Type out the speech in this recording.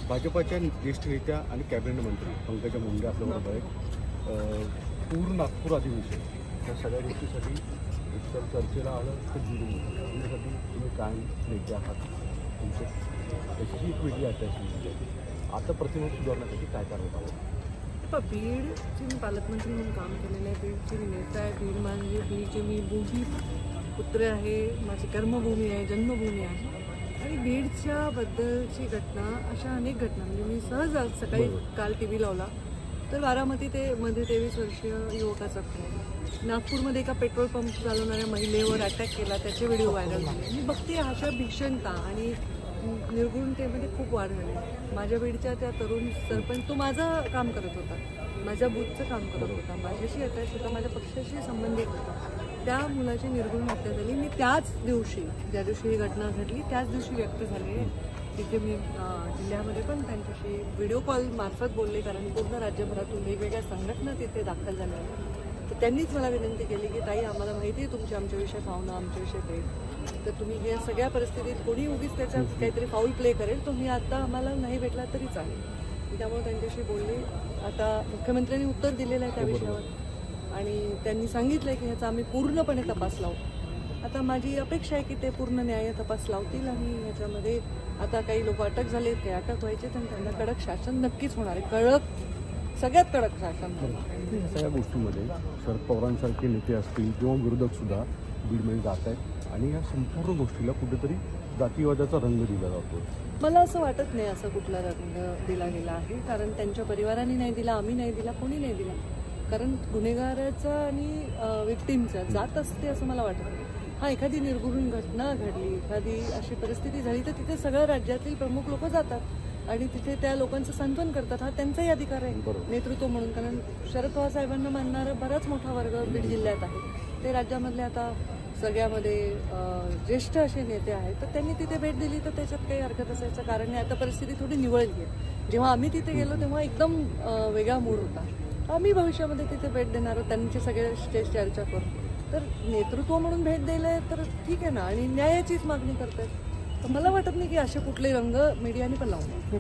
भाजपाच्या ज्येष्ठ नेत्या आणि कॅबिनेट मंत्री पंकजा मुंडे आपल्याबरोबर आहेत. पूर्ण नागपूर अधिवेशन त्या सगळ्या गोष्टीसाठी एकतर चर्चेला आलं तर त्यासाठी तुम्ही काय नेते आहात, तुमचे त्याची एक वेगळी अटॅचमेंट आहे. आता प्रतिमा सुधारण्यासाठी काय करायला हवं? बीडची मी पालकमंत्री म्हणून काम केलेलं आहे. बीडची मी नेता आहे. बीड म्हणजे बीडची मी भूमी पुत्र आहे. माझी कर्मभूमी आहे, जन्मभूमी आहे. आणि बीडच्या बद्दलची घटना, अशा अनेक घटना, म्हणजे मी सहज सकाळी काल TV लावला तर बारामती ते मध्ये 23 वर्षीय युवकाचा खून, नागपूरमध्ये एका पेट्रोल पंप चालवणाऱ्या महिलेवर अटॅक केला, त्याचे व्हिडिओ व्हायरल झाले. मी बघते अशा भीषणता आणि निर्गुणतेमध्ये खूप वाढ झाली. माझ्या बीडच्या त्या तरुण सरपंच, तो माझं काम करत होता, माझ्या बूथचं काम करत होता, माझ्याशी अटॅच होता, माझ्या पक्षाशी संबंधित होता. त्या मुलाची निर्गुण हत्या झाली. मी त्याच दिवशी, ज्या दिवशी ही घटना घडली त्याच दिवशी व्यक्त झाले. तिथे मी जिल्ह्यामध्ये पण त्यांच्याशी व्हिडिओ कॉल मार्फत बोलले, कारण पूर्ण राज्यभरातून वेगवेगळ्या संघटना तिथे दाखल झाल्या. तर त्यांनीच मला विनंती केली की ताई, आम्हाला माहिती आहे तुमची आमच्याविषयी भावना, आमच्याविषयी प्रेम, तर तुम्ही या सगळ्या परिस्थितीत कोणी उगीच त्याच्यात काहीतरी फाऊल प्ले करेल, तुम्ही आता आम्हाला नाही भेटला तरी चालेल. त्यामुळे त्यांच्याशी बोलले. आता मुख्यमंत्र्यांनी उत्तर दिलेलं आहे त्या विषयावर आणि त्यांनी सांगितलं की ह्याचा आम्ही पूर्णपणे तपास लावू. आता माझी अपेक्षा आहे की ते पूर्ण न्याय तपास लावतील आणि ह्याच्यामध्ये आता काही लोक अटक झाले, काही अटक व्हायचे, तर त्यांना कडक शासन नक्कीच होणार आहे. सगळ्यात कडक शासन होणार. या सगळ्या गोष्टींमध्ये शरद पवारांसारखे नेते असतील किंवा विरोधक सुद्धा बीडमध्ये जात आहेत आणि या संपूर्ण गोष्टीला कुठेतरी जातीवादाचा रंग दिला जातो. मला असं वाटत नाही असं कुठला रंग दिला गेला आहे, कारण त्यांच्या परिवाराने नाही दिला, आम्ही नाही दिला, कोणी नाही दिला. कारण गुन्हेगाराचा आणि विक्टीमचा जात असते असं मला वाटत नाही. हा, एखादी निर्गुण घटना घडली, एखादी अशी परिस्थिती झाली तर तिथे सगळ्या राज्यातील प्रमुख लोक जातात आणि तिथे त्या लोकांचं सांत्वन करतात. हा त्यांचाही अधिकार आहे नेतृत्व म्हणून, कारण शरद पवार साहेबांना मानणारा बराच मोठा वर्ग बीड जिल्ह्यात आहे. ते राज्यामधले आता सगळ्यामध्ये ज्येष्ठ असे नेते आहेत, तर त्यांनी तिथे भेट दिली तर त्याच्यात काही हरकत असायचं कारण नाही. आता परिस्थिती थोडी निवळली आहे. जेव्हा आम्ही तिथे गेलो तेव्हा एकदम वेगळा मूड होता. आम्ही भविष्यामध्ये तिथे भेट देणार आहोत, त्यांची सगळ्या चर्चा करू. तर नेतृत्व म्हणून भेट द्यायला तर ठीक आहे ना, आणि न्यायाचीच मागणी करतायत. तर मला वाटत नाही की असे कुठले रंग मीडियाने पण लावले.